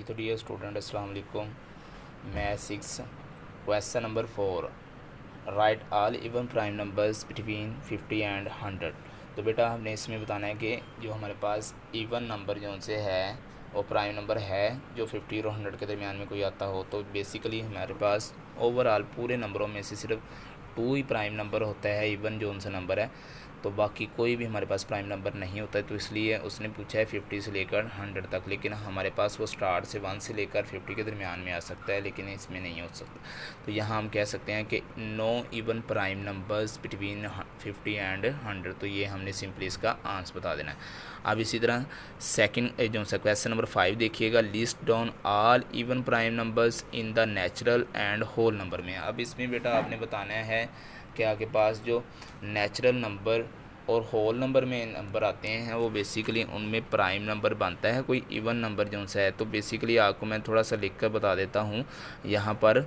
तो dear student अस्सलाम वालेकुम। Math 6 question number 4, right all even prime numbers between 50 and 100। तो बेटा हमने इसमें बताना है कि जो हमारे पास इवन नंबर जो उनसे है वो प्राइम नंबर है जो 50 और 100 के दरमियान में कोई आता हो। तो बेसिकली हमारे पास ओवरऑल पूरे नंबरों में से सिर्फ 2 ही प्राइम नंबर होता है, इवन जो उनसे नंबर है। तो बाकी कोई भी हमारे पास प्राइम नंबर नहीं होता है। तो इसलिए उसने पूछा है 50 से लेकर 100 तक, लेकिन हमारे पास वो स्टार्ट से 1 से लेकर 50 के दरमियान में आ सकता है, लेकिन इसमें नहीं हो सकता। तो यहाँ हम कह सकते हैं कि no even prime numbers between 50 and 100। तो ये हमने सिंपली इसका आंसर बता देना है। अब इसी तरह सेकंड जो सा क्वेश्चन नंबर 5 देखिएगा, list down all even prime numbers in the natural and whole number में। अब इसमें बेटा आपने बताना है कि आपके पास जो नेचुरल नंबर और होल नंबर में नंबर आते हैं वो बेसिकली उनमें प्राइम नंबर बनता है कोई इवन नंबर जो सा है। तो बेसिकली आपको मैं थोड़ा सा लिख कर बता देता हूँ यहाँ पर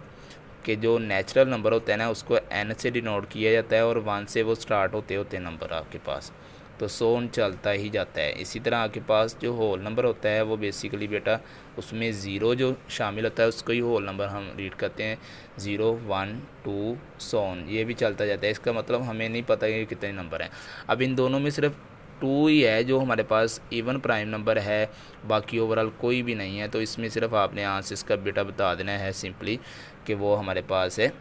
कि जो नेचुरल नंबर होता है ना उसको n से डिनोट किया जाता है और 1 से वो स्टार्ट होते होते नंबर आपके पास, तो 100 चलता ही जाता है। इसी तरह आपके पास जो होल नंबर होता है वो बेसिकली बेटा उसमें ज़ीरो जो शामिल होता है उसको ही होल नंबर हम रीड करते हैं, 0 1 2 100 ये भी चलता जाता है। इसका मतलब हमें नहीं पता कि कितने नंबर हैं। अब इन दोनों में सिर्फ 2 ही है जो हमारे पास इवन प्राइम नंबर है, बाकी ओवरऑल कोई भी नहीं है। तो इसमें सिर्फ आपने आंसर इसका बेटा बता देना है सिंपली कि वो हमारे पास है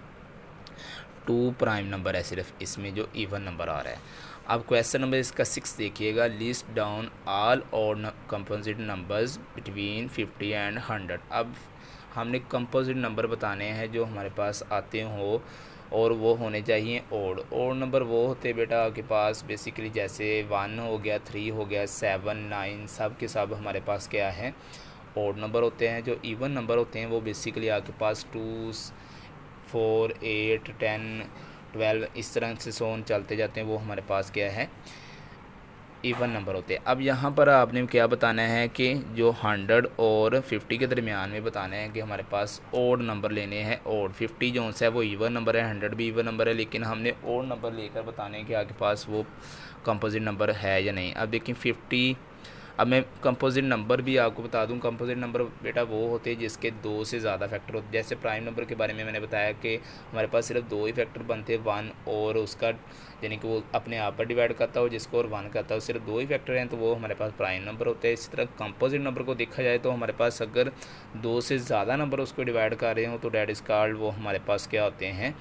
2 प्राइम नंबर है सिर्फ इसमें जो इवन नंबर आ रहा है। अब क्वेश्चन नंबर इसका 6 देखिएगा, लिस्ट डाउन ऑल और कंपोजिट नंबर्स बिटवीन 50 एंड 100। अब हमने कंपोजिट नंबर बताने हैं जो हमारे पास आते हो और वो होने चाहिए ओड नंबर। वो होते बेटा आपके पास बेसिकली जैसे 1 हो गया, 3 हो गया, 7 9 सब के सब हमारे पास क्या है ओड नंबर होते हैं। जो इवन नंबर होते हैं वो बेसिकली आपके पास 2 4 8 10 12 इस तरह से सोन चलते जाते हैं, वो हमारे पास क्या है इवन नंबर होते हैं। अब यहाँ पर आपने क्या बताना है कि जो 100 और 50 के दरमियान में बताना है कि हमारे पास ओड नंबर लेने हैं। ओड 50 जो है वो इवन नंबर है, 100 भी इवन नंबर है, लेकिन हमने ओड नंबर लेकर बताने कि आपके पास वो कंपोजिट नंबर है या नहीं। अब देखिए 50, अब मैं कंपोजिट नंबर भी आपको बता दूं। कंपोजिट नंबर बेटा वो होते हैं जिसके 2 से ज़्यादा फैक्टर होते हैं। जैसे प्राइम नंबर के बारे में मैंने बताया कि हमारे पास सिर्फ 2 ही फैक्टर बनते हैं, 1 और उसका यानी कि वो अपने आप पर डिवाइड करता हो जिसको और 1 करता हो, सिर्फ 2 ही फैक्टर हैं तो वो हमारे पास प्राइम नंबर होते हैं। इसी तरह कंपोजिट नंबर को देखा जाए तो हमारे पास अगर 2 से ज़्यादा नंबर उसको डिवाइड कर रहे हो तो डैट इज़ कॉल्ड वो हमारे पास क्या होते हैं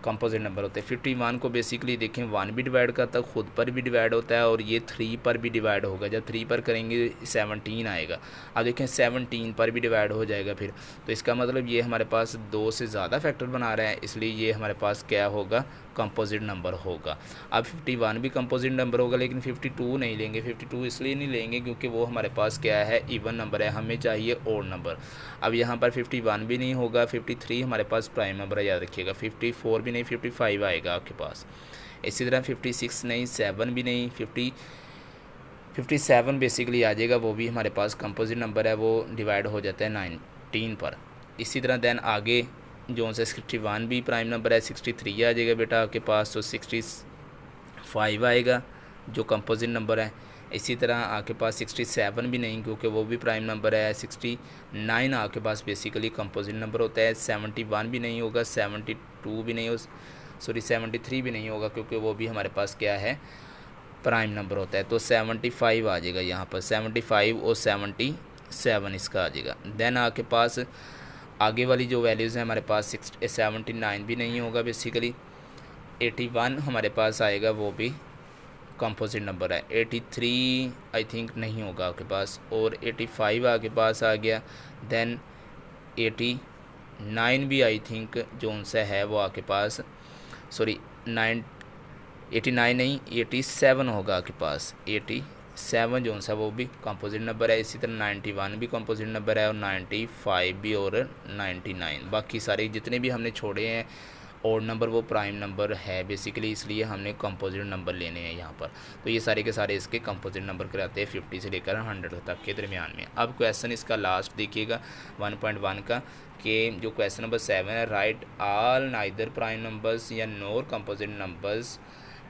कंपोजिट नंबर होते हैं। 51 को बेसिकली देखें 1 भी डिवाइड करता है, खुद पर भी डिवाइड होता है और ये 3 पर भी डिवाइड होगा। जब 3 पर करेंगे 17 आएगा। अब देखें 17 पर भी डिवाइड हो जाएगा फिर, तो इसका मतलब ये हमारे पास 2 से ज़्यादा फैक्टर बना रहे हैं, इसलिए ये हमारे पास क्या होगा कंपोजिट नंबर होगा। अब 51 भी कंपोजिट नंबर होगा, लेकिन 52 नहीं लेंगे। 52 इसलिए नहीं लेंगे क्योंकि वो हमारे पास क्या है इवन नंबर है, हमें चाहिए ओड नंबर। अब यहाँ पर 51 भी नहीं होगा, 53 हमारे पास प्राइम नंबर है याद रखिएगा, 54 भी नहीं, 55 आएगा आपके पास। इसी तरह 56 नहीं, 7 भी नहीं, 57 बेसिकली आ जाएगा, वो भी हमारे पास कंपोजिट नंबर है, वो डिवाइड हो जाता है 19 पर। इसी तरह देन आगे जो से 61 भी प्राइम नंबर है, 63 आ जाएगा बेटा आपके पास, तो 65 आएगा जो कंपोजिट नंबर है। इसी तरह आपके पास 67 भी नहीं क्योंकि वो भी प्राइम नंबर है। 69 आपके पास बेसिकली कंपोजिट नंबर होता है। 71 भी नहीं होगा, 72 भी नहीं हो, सॉरी 73 भी नहीं होगा क्योंकि वो भी हमारे पास क्या है प्राइम नंबर होता है। तो 75 आ जाएगा यहाँ पर, 75 और 77 इसका आ जाएगा। देन आपके पास आगे वाली जो वैल्यूज़ हैं हमारे पास 79 भी नहीं होगा बेसिकली। 81 हमारे पास आएगा, वो भी कंपोजिट नंबर है। 83 आई थिंक नहीं होगा आपके पास, और 85 आपके पास आ गया। देन 89 भी आई थिंक जो उनसे है वो आपके पास, सॉरी 89 नहीं 87 होगा आपके पास। 87 जो सा वो भी कंपोजिट नंबर है। इसी तरह 91 भी कंपोजिट नंबर है और 95 भी और 99, बाकी सारे जितने भी हमने छोड़े हैं ओड नंबर वो प्राइम नंबर है बेसिकली, इसलिए हमने कंपोजिट नंबर लेने हैं यहाँ पर। तो ये सारे के सारे इसके कंपोजिट नंबर कराते हैं 50 से लेकर 100 तक के दरमियान में। अब क्वेश्चन इसका लास्ट देखिएगा 1.1 का, कि जो क्वेश्चन नंबर 7 है, write all neither prime numbers या nor composite numbers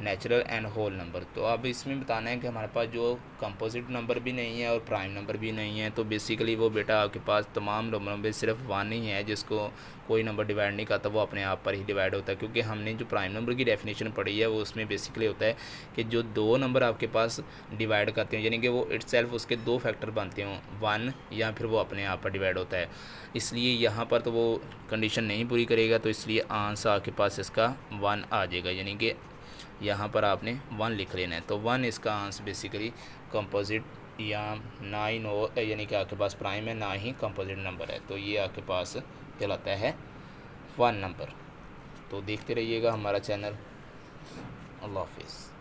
natural and whole number. तो अब इसमें बताना है कि हमारे पास जो कंपोजिट नंबर भी नहीं है और प्राइम नंबर भी नहीं है, तो बेसिकली वो बेटा आपके पास तमाम नंबरों में सिर्फ 1 ही है जिसको कोई नंबर डिवाइड नहीं करता, वो अपने आप पर ही डिवाइड होता है। क्योंकि हमने जो प्राइम नंबर की डेफिनेशन पढ़ी है वो उसमें बेसिकली होता है कि जो 2 नंबर आपके पास डिवाइड करते हैं, यानी कि वो इटसेल्फ उसके 2 फैक्टर बनते हों 1, या फिर वो अपने आप पर डिवाइड होता है। इसलिए यहाँ पर तो वो कंडीशन नहीं पूरी करेगा, तो इसलिए आंसर आपके पास इसका 1 आ जाएगा, यानी कि यहाँ पर आपने 1 लिख लेना है। तो 1 इसका आंसर बेसिकली कंपोजिट या ना ही नो, यानी कि आपके पास प्राइम है ना ही कंपोजिट नंबर है, तो ये आपके पास कहलाता है 1 नंबर। तो देखते रहिएगा हमारा चैनल। अल्लाह हाफिज़।